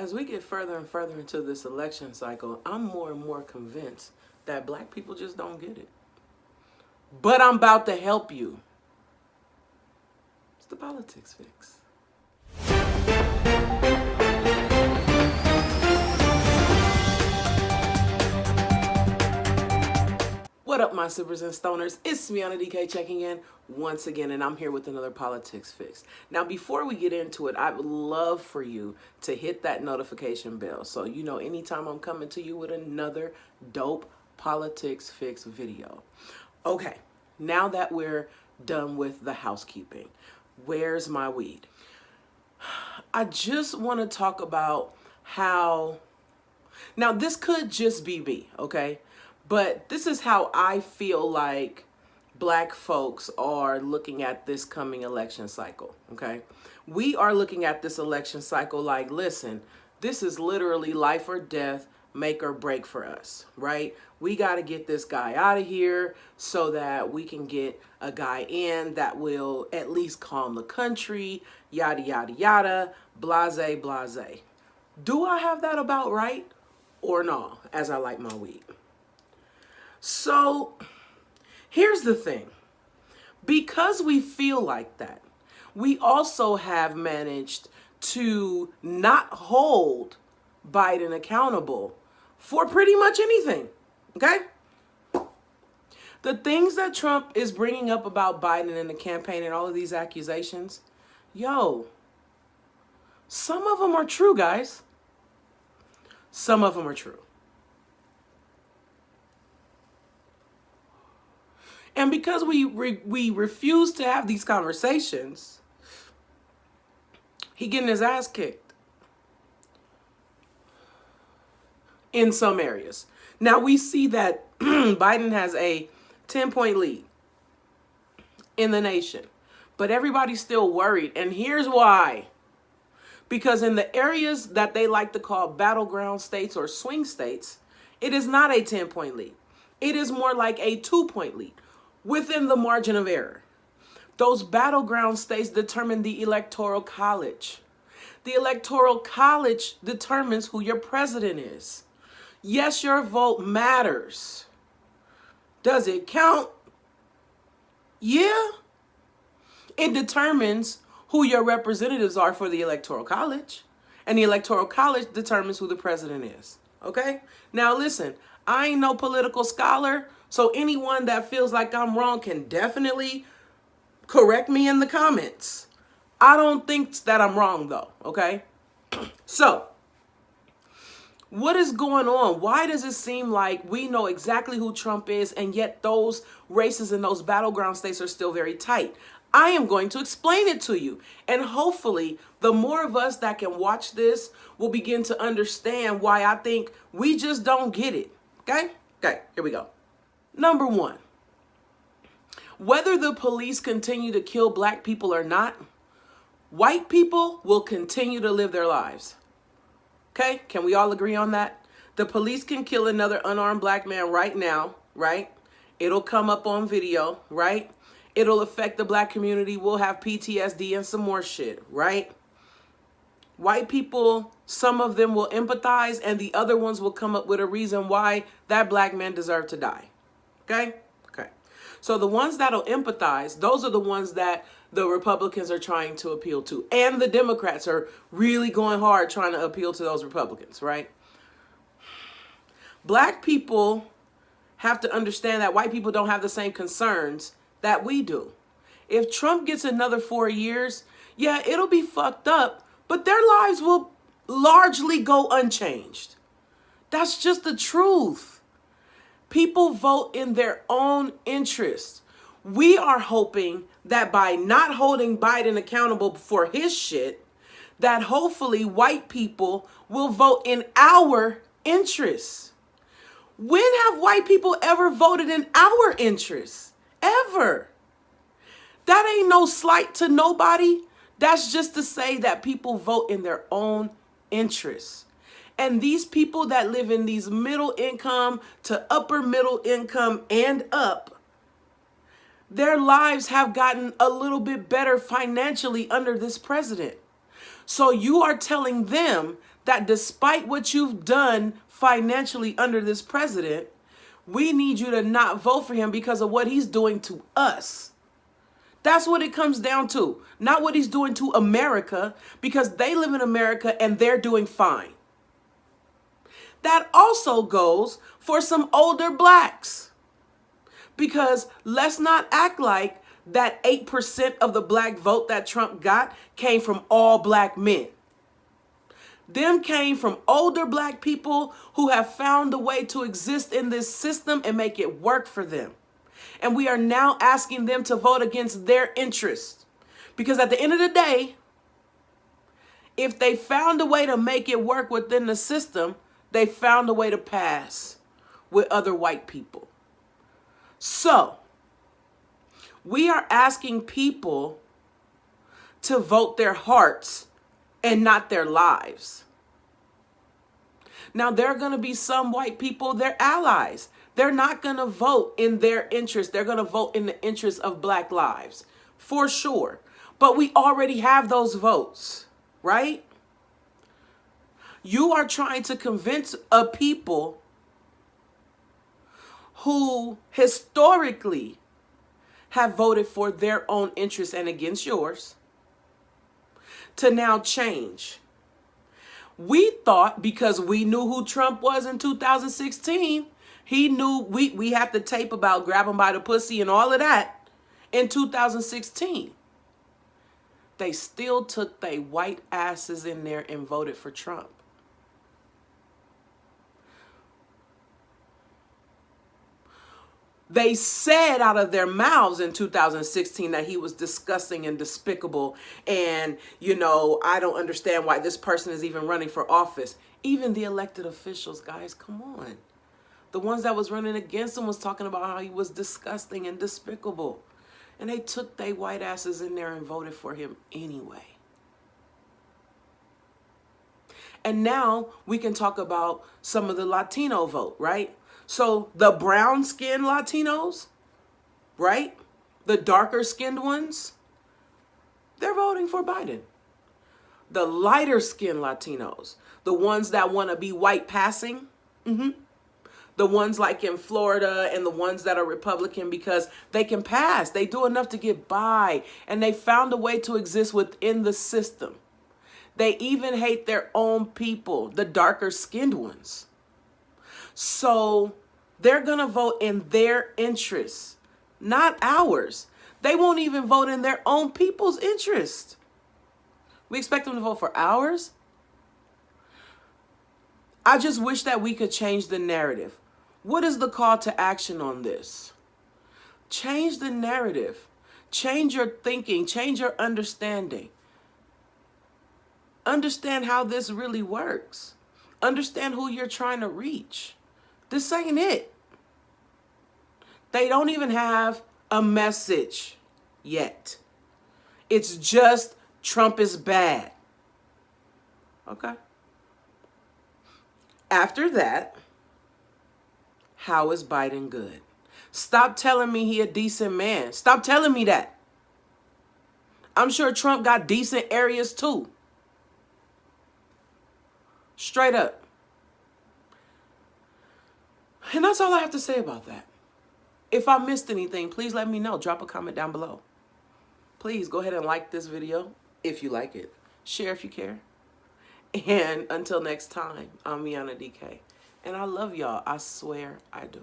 As we get further and further into this election cycle, I'm more and more convinced that black people just don't get it. But I'm about to help you. It's the Politics Fix. What up, my supers and stoners? It's Miana DK checking in once again, and I'm here with another Politics Fix. Now, before we get into it, I would love for you to hit that notification bell so you know anytime I'm coming to you with another dope Politics Fix video. Okay, now that we're done with the housekeeping, where's my weed? I just want to talk about how, now this could just be me, okay? But this is how I feel like black folks are looking at this coming election cycle, okay? We are looking at this election cycle like, listen, this is literally life or death, make or break for us, right? We got to get this guy out of here so that we can get a guy in that will at least calm the country, yada, yada, yada, blase, blase. Do I have that about right or no, as I like my weed? So here's the thing. Because we feel like that, we also have managed to not hold Biden accountable for pretty much anything, okay? The things that Trump is bringing up about Biden and the campaign and all of these accusations, some of them are true, guys. Some of them are true. And because we refuse to have these conversations, he getting his ass kicked in some areas. Now we see that Biden has a 10-point lead in the nation, but everybody's still worried. And here's why. Because in the areas that they like to call battleground states or swing states, it is not a 10-point lead. It is more like a 2-point lead within the margin of error. Those battleground states determine the Electoral College. The Electoral College determines who your president is. Yes, your vote matters. Does it count? Yeah. It determines who your representatives are for the Electoral College. And the Electoral College determines who the president is. Okay? Now listen, I ain't no political scholar, so anyone that feels like I'm wrong can definitely correct me in the comments. I don't think that I'm wrong though, okay? So, what is going on? Why does it seem like we know exactly who Trump is and yet those races in those battleground states are still very tight? I am going to explain it to you. And hopefully, the more of us that can watch this will begin to understand why I think we just don't get it. Okay? Okay, here we go. Number one, whether the police continue to kill black people or not, white people will continue to live their lives. Okay? Can we all agree on that? The police can kill another unarmed black man right now, right? It'll come up on video, right? It'll affect the black community. We'll have PTSD and some more shit, right? White people, some of them will empathize and the other ones will come up with a reason why that black man deserved to die. Okay? Okay. So the ones that'll empathize, those are the ones that the Republicans are trying to appeal to. And the Democrats are really going hard trying to appeal to those Republicans, right? Black people have to understand that white people don't have the same concerns that we do. If Trump gets another 4 years, yeah, it'll be fucked up, but their lives will largely go unchanged. That's just the truth. People vote in their own interest. We are hoping that by not holding Biden accountable for his shit, that hopefully white people will vote in our interests. When have white people ever voted in our interests? Ever. That ain't no slight to nobody. That's just to say that people vote in their own interests. And these people that live in these middle income to upper middle income and up, their lives have gotten a little bit better financially under this president. So you are telling them that despite what you've done financially under this president, we need you to not vote for him because of what he's doing to us. That's what it comes down to. Not what he's doing to America, because they live in America and they're doing fine. That also goes for some older blacks. Because let's not act like that 8% of the black vote that Trump got came from all black men. Them came from older black people who have found a way to exist in this system and make it work for them. And we are now asking them to vote against their interests. Because at the end of the day, if they found a way to make it work within the system, they found a way to pass with other white people. So, we are asking people to vote their hearts and not their lives. Now, there are going to be some white people, they're allies. They're not going to vote in their interest. They're going to vote in the interest of black lives, for sure. But we already have those votes, right? You are trying to convince a people who historically have voted for their own interests and against yours to now change. We thought because we knew who Trump was in 2016, he knew we had the tape about grab him by the pussy and all of that in 2016. They still took their white asses in there and voted for Trump. They said out of their mouths in 2016 that he was disgusting and despicable. And, I don't understand why this person is even running for office. Even the elected officials, guys, come on. The ones that was running against him was talking about how he was disgusting and despicable. And they took their white asses in there and voted for him anyway. And now we can talk about some of the Latino vote, right? So the brown-skinned Latinos, right? The darker-skinned ones, they're voting for Biden. The lighter-skinned Latinos, the ones that want to be white passing, the ones like in Florida and the ones that are Republican because they can pass. They do enough to get by, and they found a way to exist within the system. They even hate their own people, the darker-skinned ones. So they're going to vote in their interests, not ours. They won't even vote in their own people's interest. We expect them to vote for ours? I just wish that we could change the narrative. What is the call to action on this? Change the narrative. Change your thinking. Change your understanding. Understand how this really works. Understand who you're trying to reach. This ain't it. They don't even have a message yet. It's just Trump is bad. Okay. After that, how is Biden good? Stop telling me he a decent man. Stop telling me that. I'm sure Trump got decent areas too. Straight up. And that's all I have to say about that. If I missed anything, please let me know. Drop a comment down below. Please go ahead and like this video if you like it. Share if you care. And until next time, I'm Miana DK. And I love y'all. I swear I do.